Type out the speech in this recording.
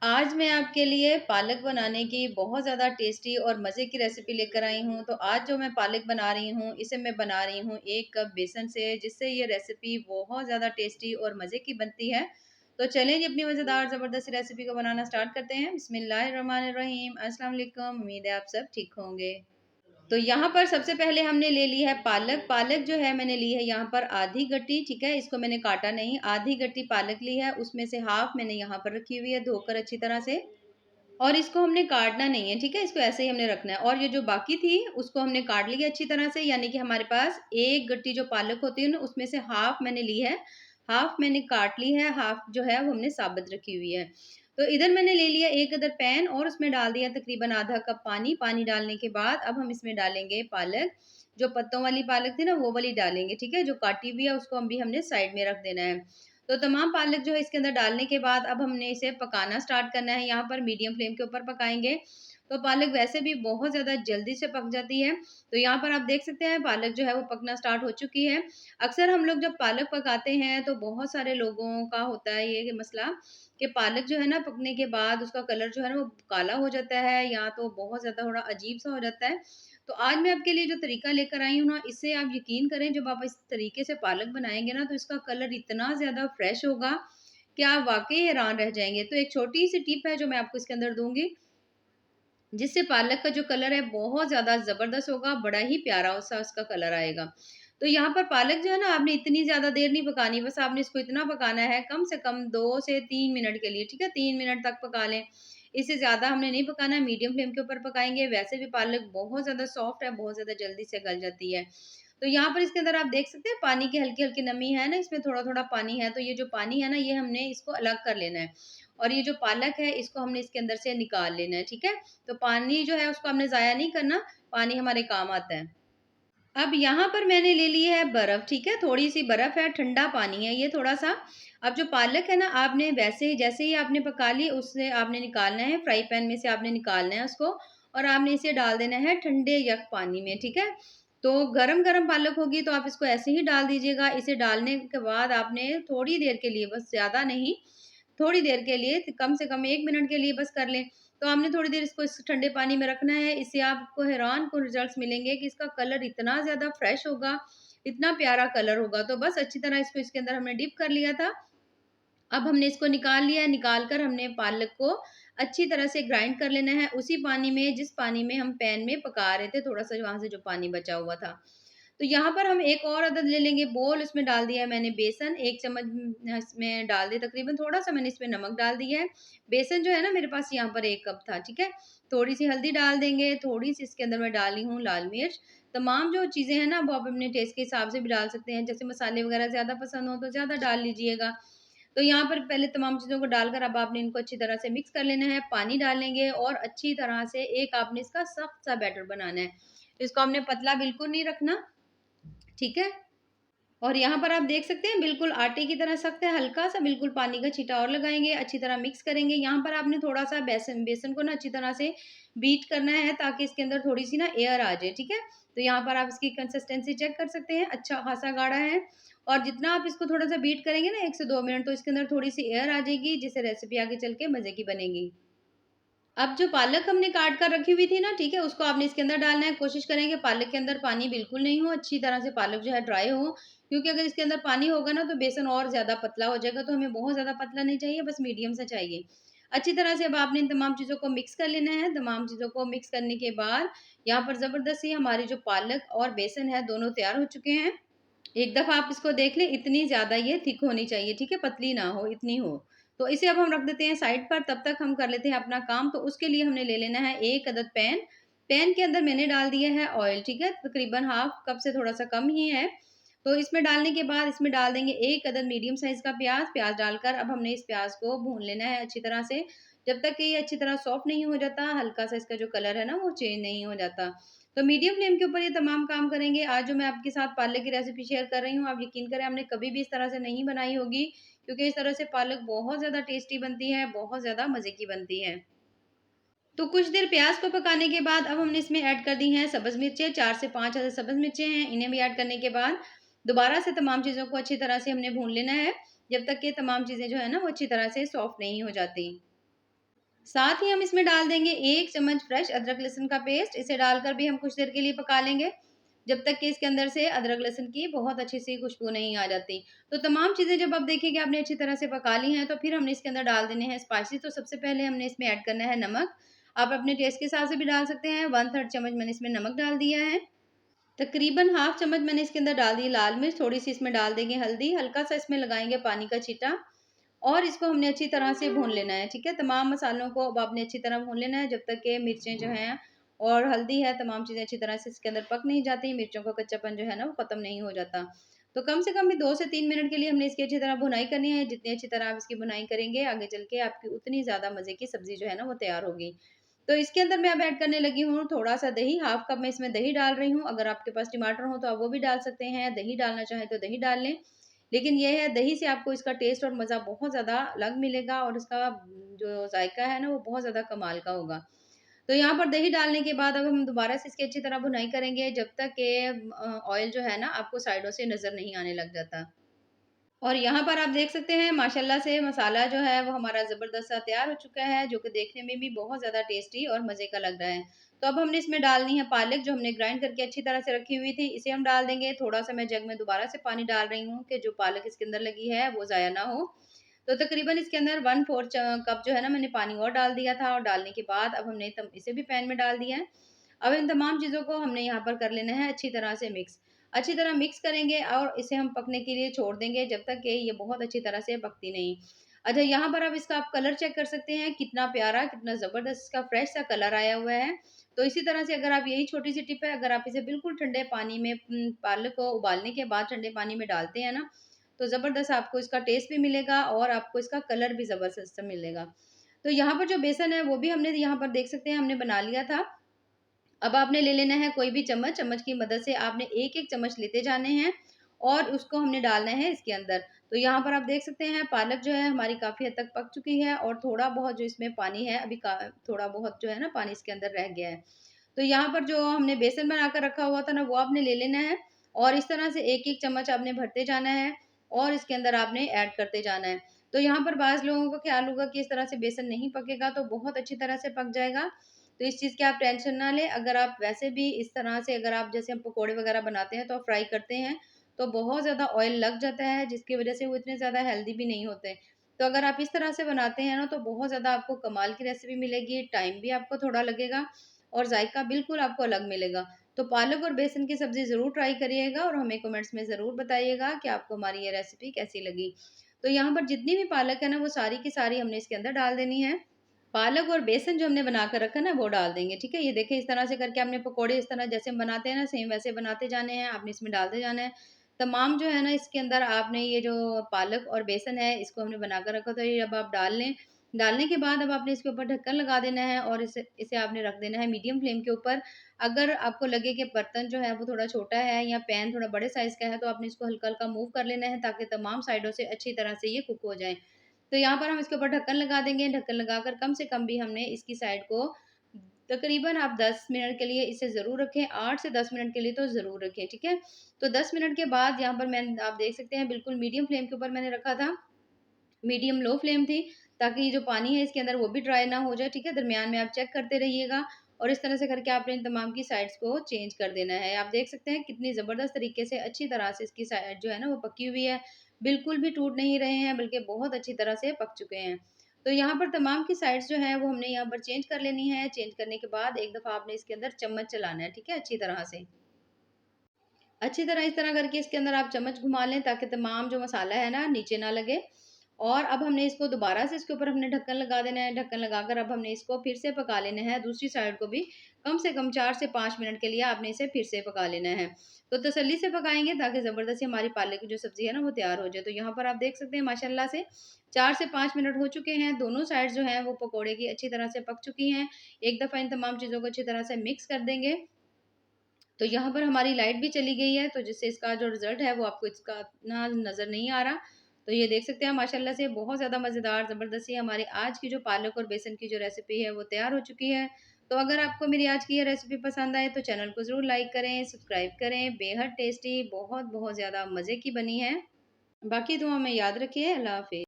आज मैं आपके लिए पालक बनाने की बहुत ज़्यादा टेस्टी और मज़े की रेसिपी लेकर आई हूँ। तो आज जो मैं पालक बना रही हूँ, इसे मैं बना रही हूँ 1 कप बेसन से, जिससे ये रेसिपी बहुत ज़्यादा टेस्टी और मज़े की बनती है। तो चलें जी अपनी मज़ेदार ज़बरदस्त रेसिपी को बनाना स्टार्ट करते हैं। बिस्मिल्लाहिर्रहमानिर्रहीम। अस्सलाम वालेकुम। उम्मीद है आप सब ठीक होंगे। तो यहाँ पर सबसे पहले हमने ले ली है पालक। पालक जो है मैंने ली है यहाँ पर आधी गट्टी, ठीक है? इसको मैंने काटा नहीं, आधी गट्टी पालक ली है, उसमें से हाफ़ मैंने यहाँ पर रखी हुई है धोकर अच्छी तरह से। और इसको हमने काटना नहीं है, ठीक है? इसको ऐसे ही हमने रखना है और ये जो बाकी थी उसको हमने काट लिया अच्छी तरह से, यानी कि हमारे पास 1 गट्टी जो पालक होती है ना उसमें से हाफ़ मैंने ली है, हाफ़ मैंने काट ली है, हाफ़ जो है वो हमने साबुत रखी हुई है। तो इधर मैंने ले लिया 1 अदर पैन और उसमें डाल दिया तकरीबन आधा कप पानी। पानी डालने के बाद अब हम इसमें डालेंगे पालक, जो पत्तों वाली पालक थी ना वो वाली डालेंगे, ठीक है? जो काटी हुई है उसको अभी हमने साइड में रख देना है। तो तमाम पालक जो है इसके अंदर डालने के बाद अब हमने इसे पकाना स्टार्ट करना है। यहाँ पर मीडियम फ्लेम के ऊपर पकाएँगे। तो पालक वैसे भी बहुत ज़्यादा जल्दी से पक जाती है। तो यहाँ पर आप देख सकते हैं पालक जो है वो पकना स्टार्ट हो चुकी है। अक्सर हम लोग जब पालक पकाते हैं तो बहुत सारे लोगों का होता है ये मसला कि पालक जो है ना पकने के बाद उसका कलर जो है ना वो काला हो जाता है या तो बहुत ज़्यादा थोड़ा अजीब-सा हो जाता है। तो आज मैं आपके लिए जो तरीका लेकर आई हूँ ना, इससे आप यकीन करें जब आप इस तरीके से पालक बनाएँगे ना, तो इसका कलर इतना ज़्यादा फ्रेश होगा कि आप वाक़ई हैरान रह जाएँगे। तो एक छोटी-सी टिप है जो मैं आपको इसके अंदर दूँगी, जिससे पालक का जो कलर है बहुत ज़्यादा ज़बरदस्त होगा, बड़ा ही प्यारा-सा उसका कलर आएगा। तो यहाँ पर पालक जो है ना आपने इतनी ज़्यादा देर नहीं पकानी, बस आपने इसको इतना पकाना है कम से कम 2 से 3 मिनट के लिए, ठीक है? 3 मिनट तक पका लें। इससे ज़्यादा हमने नहीं पकाना है, मीडियम फ्लेम के ऊपर पकाएँगे। वैसे भी पालक बहुत ज़्यादा सॉफ्ट है, बहुत ज़्यादा जल्दी से गल जाती है। तो यहाँ पर इसके अंदर आप देख सकते हैं पानी की हल्की-हल्की नमी है ना, इसमें थोड़ा-थोड़ा पानी है, तो ये जो पानी है ना, ये हमने इसको अलग कर लेना है और ये जो पालक है, इसको हमने इसके अंदर से निकाल लेना है, ठीक है? तो पानी जो है उसको हमने ज़ाया नहीं करना, पानी हमारे काम आता है। अब यहाँ पर मैंने ले ली है बर्फ़, ठीक है? थोड़ी-सी बर्फ़ है, ठंडा पानी है ये थोड़ा-सा। अब जो पालक है ना, आपने वैसे ही जैसे ही आपने पका ली, उससे आपने निकालना है, फ्राई पैन में से आपने निकालना है उसको और आपने इसे डाल देना है ठंडे यख़ पानी में, ठीक है? तो गरम-गरम पालक होगी तो आप इसको ऐसे ही डाल दीजिएगा। इसे डालने के बाद आपने थोड़ी देर के लिए, बस ज़्यादा नहीं, थोड़ी देर के लिए, कम से कम 1 मिनट के लिए बस कर लें। तो हमने थोड़ी देर इसको इस ठंडे पानी में रखना है। इससे आपको हैरानकुन रिज़ल्ट्स मिलेंगे कि इसका कलर इतना ज़्यादा फ्रेश होगा, इतना प्यारा कलर होगा। तो बस अच्छी तरह इसको इसके अंदर हमने डिप कर लिया था। अब हमने इसको निकाल लिया है, निकाल कर हमने पालक को अच्छी तरह से ग्राइंड कर लेना है, उसी पानी में जिस पानी में हम पैन में पका रहे थे, थोड़ा-सा वहाँ से जो पानी बचा हुआ था। तो यहाँ पर हम एक और अदद ले लेंगे बोल, उसमें डाल दिया है मैंने बेसन, 1 चम्मच इसमें डाल दिया तकरीबन, थोड़ा-सा मैंने इसमें नमक डाल दिया है। बेसन जो है ना मेरे पास यहाँ पर 1 कप था, ठीक है? थोड़ी-सी हल्दी डाल देंगे, थोड़ी-सी इसके अंदर मैं डाली हूँ लाल मिर्च। तमाम जो चीज़ें हैं ना वो आप अपने टेस्ट के हिसाब से भी डाल सकते हैं, जैसे मसाले वगैरह ज़्यादा पसंद हो तो ज़्यादा डाल लीजिएगा। तो यहाँ पर पहले तमाम चीज़ों को डालकर अब आपने इनको अच्छी तरह से मिक्स कर लेना है, पानी डालेंगे और अच्छी तरह से एक आपने इसका सख्त-सा बैटर बनाना है। इसको हमने पतला बिल्कुल नहीं रखना, ठीक है? और यहाँ पर आप देख सकते हैं बिल्कुल आटे की तरह सख्त है, हल्का-सा बिल्कुल पानी का छींटा और लगाएँगे, अच्छी तरह मिक्स करेंगे। यहाँ पर आपने थोड़ा-सा बेसन बेसन को ना अच्छी तरह से बीट करना है ताकि इसके अंदर थोड़ी-सी ना एयर आ जाए, ठीक है? तो यहाँ पर आप इसकी कंसिस्टेंसी चेक कर सकते हैं, अच्छा खासा गाढ़ा है और जितना आप इसको थोड़ा-सा बीट करेंगे ना 1 से 2 मिनट तो इसके अंदर थोड़ी-सी एयर आ जाएगी, जिससे रेसिपी आगे चल के मज़े की बनेगी। अब जो पालक हमने काट कर रखी हुई थी ना, ठीक है? उसको आपने इसके अंदर डालना है। कोशिश करें कि पालक के अंदर पानी बिल्कुल नहीं हो, अच्छी तरह से पालक जो है ड्राई हो, क्योंकि अगर इसके अंदर पानी होगा ना तो बेसन और ज़्यादा पतला हो जाएगा, तो हमें बहुत ज़्यादा पतला नहीं चाहिए, बस मीडियम सा चाहिए। अच्छी तरह से अब आपने इन तमाम चीज़ों को मिक्स कर लेना है। तमाम चीज़ों को मिक्स करने के बाद यहाँ पर ज़बरदस्त सी हमारी जो पालक और बेसन है, दोनों तैयार हो चुके हैं। एक दफ़ा आप इसको देख लें, इतनी ज़्यादा ये थिक होनी चाहिए, ठीक है? पतली ना हो, इतनी हो। तो इसे अब हम रख देते हैं साइड पर, तब तक हम कर लेते हैं अपना काम। तो उसके लिए हमने ले लेना है 1 अदद पैन। पैन के अंदर मैंने डाल दिया है ऑयल, ठीक है? तकरीबन हाफ़ कप से थोड़ा-सा कम ही है। तो इसमें डालने के बाद इसमें डाल देंगे 1 अदद मीडियम साइज़ का प्याज़। प्याज़ डालकर अब हमने इस प्याज़ को भून लेना है अच्छी तरह से, जब तक कि ये अच्छी तरह सॉफ्ट नहीं हो जाता, हल्का-सा इसका जो कलर है ना, वो चेंज नहीं हो जाता। तो मीडियम फ्लेम के ऊपर ये तमाम काम करेंगे। आज जो मैं आपके साथ पालक की रेसिपी शेयर कर रही हूँ, आप यकीन करें आपने कभी भी इस तरह से नहीं बनाई होगी, क्योंकि इस तरह से पालक बहुत ज़्यादा टेस्टी बनती है, बहुत ज़्यादा मज़े की बनती है। तो कुछ देर प्याज़ को पकाने के बाद अब हमने इसमें ऐड कर दी हैं सब्ज़ मिर्चें, 4 से 5 अदद सब्ज़ मिर्चें हैं, इन्हें भी ऐड करने के बाद दोबारा से तमाम चीज़ों को अच्छी तरह से हमने भून लेना है, जब तक कि तमाम चीज़ें जो है ना वो अच्छी तरह से सॉफ्ट नहीं हो जाती। साथ ही हम इसमें डाल देंगे 1 चम्मच फ्रेश अदरक लहसुन का पेस्ट। इसे डालकर भी हम कुछ देर के लिए पका लेंगे, जब तक कि इसके अंदर से अदरक लहसुन की बहुत अच्छी सी खुशबू नहीं आ जाती। तो तमाम चीज़ें जब आप देखिए कि आपने अच्छी तरह से पका ली हैं, तो फिर हमने इसके अंदर डाल देने हैं स्पाइसेस। तो सबसे पहले हमने इसमें ऐड करना है नमक। आप अपने टेस्ट के हिसाब से भी डाल सकते हैं। 1/3 चम्मच मैंने इसमें नमक डाल दिया है। तकरीबन हाफ चम्मच मैंने इसके अंदर डाल दी लाल मिर्च, थोड़ी-सी इसमें डाल देंगे हल्दी, हल्का-सा इसमें लगाएँगे पानी का छींटा और इसको हमने अच्छी तरह से भून लेना है, ठीक है? तमाम मसालों को अब आपने अच्छी तरह भून लेना है जब तक कि मिर्चें जो हैं और हल्दी है, तमाम चीज़ें अच्छी तरह से इसके अंदर पक नहीं जाती, मिर्चों का कच्चापन जो है ना वो खत्म नहीं हो जाता। तो कम से कम भी 2 से 3 मिनट के लिए हमने इसकी अच्छी तरह भुनाई करनी है। जितनी अच्छी तरह आप इसकी भुनाई करेंगे, आगे चल के आपकी उतनी ज़्यादा मज़े की सब्ज़ी जो है ना वो तैयार होगी। तो इसके अंदर मैं अब ऐड करने लगी हूँ थोड़ा-सा दही, हाफ कप मैं इसमें दही डाल रही हूँ। अगर आपके पास टमाटर हो तो आप वो भी डाल सकते हैं, दही डालना चाहें तो दही डाल लें। लेकिन ये है दही से आपको इसका टेस्ट और मज़ा बहुत ज़्यादा अलग मिलेगा और इसका जो ज़ायका है ना वो बहुत ज़्यादा कमाल का होगा। तो यहाँ पर दही डालने के बाद अब हम दोबारा से इसकी अच्छी तरह भुनाई करेंगे जब तक कि ऑयल जो है ना आपको साइडों से नज़र नहीं आने लग जाता। और यहाँ पर आप देख सकते हैं माशाल्लाह से मसाला जो है वो हमारा ज़बरदस्त सा तैयार हो चुका है, जो कि देखने में भी बहुत ज़्यादा टेस्टी और मज़े का लग रहा है। तो अब हमने इसमें डालनी है पालक जो हमने ग्राइंड करके अच्छी तरह से रखी हुई थी, इसे हम डाल देंगे। थोड़ा-सा मैं जग में दोबारा से पानी डाल रही हूँ कि जो पालक इसके अंदर लगी है वो ज़ाया ना हो। तो तकरीबन इसके अंदर 1/4 कप जो है ना मैंने पानी और डाल दिया था और डालने के बाद अब हमने तम इसे भी पैन में डाल दिया है। अब इन तमाम चीज़ों को हमने यहाँ पर कर लेना है अच्छी तरह से मिक्स। अच्छी तरह मिक्स करेंगे और इसे हम पकने के लिए छोड़ देंगे जब तक कि ये बहुत अच्छी तरह से पकती नहीं। अच्छा यहाँ पर अब इसका आप कलर चेक कर सकते हैं कितना प्यारा, कितना ज़बरदस्त इसका फ्रेश सा कलर आया हुआ है। तो इसी तरह से अगर आप यही छोटी-सी टिप है, अगर आप इसे बिल्कुल ठंडे पानी में पालक को उबालने के बाद ठंडे पानी में डालते हैं ना, तो ज़बरदस्त आपको इसका टेस्ट भी मिलेगा और आपको इसका कलर भी ज़बरदस्त मिलेगा। तो यहाँ पर जो बेसन है वो भी हमने यहाँ पर देख सकते हैं हमने बना लिया था। अब आपने ले लेना है कोई भी चम्मच, चम्मच की मदद से आपने एक-एक चम्मच लेते जाने हैं और उसको हमने डालना है इसके अंदर। तो यहाँ पर आप देख सकते हैं पालक जो है हमारी काफ़ी हद तक पक चुकी है और थोड़ा बहुत जो इसमें पानी है अभी का थोड़ा बहुत जो है ना पानी इसके अंदर रह गया है। तो यहाँ पर जो हमने बेसन बना कर रखा हुआ था ना वो आपने ले लेना है और इस तरह से एक-एक चम्मच आपने भरते जाना है और इसके अंदर आपने ऐड करते जाना है। तो यहाँ पर बाज़ लोगों को ख़्याल होगा कि इस तरह से बेसन नहीं पकेगा तो बहुत अच्छी तरह से पक जाएगा। तो इस चीज़ की आप टेंशन ना लें। अगर आप वैसे भी इस तरह से अगर आप जैसे हम पकोड़े वगैरह बनाते हैं तो आप फ्राई करते हैं, तो बहुत ज़्यादा ऑयल लग जाता है जिसकी वज़ह से वो इतने ज़्यादा हेल्दी भी नहीं होते। तो अगर आप इस तरह से बनाते हैं ना तो बहुत ज़्यादा आपको कमाल की रेसिपी मिलेगी, टाइम भी आपको थोड़ा लगेगा और जायका बिल्कुल आपको अलग मिलेगा। तो पालक और बेसन की सब्ज़ी ज़रूर ट्राई करिएगा और हमें कमेंट्स में ज़रूर बताइएगा कि आपको हमारी ये रेसिपी कैसी लगी। तो यहाँ पर जितनी भी पालक है ना वो सारी की सारी हमने इसके अंदर डाल देनी है। पालक और बेसन जो हमने बना कर रखा है ना वो डाल देंगे, ठीक है? ये देखिए इस तरह से करके आपने पकोड़े इस तरह जैसे हम बनाते हैं ना सेम वैसे बनाते जाने हैं, आपने इसमें डालते जाना है। तमाम जो है ना इसके अंदर आपने ये जो पालक और बेसन है इसको हमने बना कर रखा था ये अब आप डाल लें। डालने के बाद अब आपने इसके ऊपर ढक्कन लगा देना है और इसे इसे आपने रख देना है मीडियम फ्लेम के ऊपर। अगर आपको लगे कि बर्तन जो है वो थोड़ा छोटा है या पैन थोड़ा बड़े साइज़ का है तो आपने इसको हल्का-हल्का मूव कर लेना है ताकि तमाम साइडों से अच्छी तरह से ये कुक हो जाएँ। तो यहाँ पर हम इसके ऊपर ढक्कन लगा देंगे, ढक्कन लगाकर कम से कम भी हमने इसकी साइड को तकरीबन आप 10 मिनट के लिए इसे ज़रूर रखें, 8 से 10 मिनट के लिए तो ज़रूर रखें, ठीक है? तो 10 मिनट के बाद यहाँ पर आप देख सकते हैं बिल्कुल मीडियम फ्लेम के ऊपर मैंने रखा था। मीडियम लो फ्लेम थी ताकि ये जो पानी है इसके अंदर वो भी ड्राई ना हो जाए, ठीक है? दरमियान में आप चेक करते रहिएगा और इस तरह से करके आपने इन तमाम की साइड्स को चेंज कर देना है। आप देख सकते हैं कितनी ज़बरदस्त तरीके से अच्छी तरह से इसकी साइड जो है ना वो पकी हुई है। बिल्कुल भी टूट नहीं रहे हैं बल्कि बहुत अच्छी तरह से पक चुके हैं। तो यहाँ पर तमाम की साइड्स जो हैं वो हमने यहाँ पर चेंज कर लेनी है। चेंज करने के बाद एक दफ़ा आपने इसके अंदर चम्मच चलाना है, ठीक है? अच्छी तरह से। अच्छी तरह इस तरह करके इसके अंदर आप चम्मच घुमा लें ताकि तमाम जो मसाला है ना नीचे ना लगे। और अब हमने इसको दोबारा से इसके ऊपर हमने ढक्कन लगा देना है। ढक्कन लगाकर अब हमने इसको फिर से पका लेना है दूसरी साइड को भी कम से कम 4 से 5 मिनट के लिए आपने इसे फिर से पका लेना है। तो तसल्ली से पकाएँगे ताकि ज़बरदस्ती हमारी पालक की जो सब्ज़ी है ना वो तैयार हो जाए। तो यहाँ पर आप देख सकते हैं माशाल्लाह से 4 से 5 मिनट हो चुके हैं। दोनों साइड जो हैं वो पकोड़े की अच्छी तरह से पक चुकी हैं। एक दफ़ा इन तमाम चीज़ों को अच्छी तरह से मिक्स कर देंगे। तो यहाँ पर हमारी लाइट भी चली गई है, तो जिससे इसका जो रिज़ल्ट है वो आपको इसका इतना नज़र नहीं आ रहा। तो ये देख सकते हैं माशाल्लाह से बहुत ज़्यादा मज़ेदार ज़बरदस्त सी हमारी आज की जो पालक और बेसन की जो रेसिपी है वो तैयार हो चुकी है। तो अगर आपको मेरी आज की ये रेसिपी पसंद आए तो चैनल को ज़रूर लाइक करें, सब्सक्राइब करें। बेहद टेस्टी बहुत-बहुत ज़्यादा मज़े की बनी है। बाकी दुआ में याद रखिए। अल्लाह हाफ़िज़।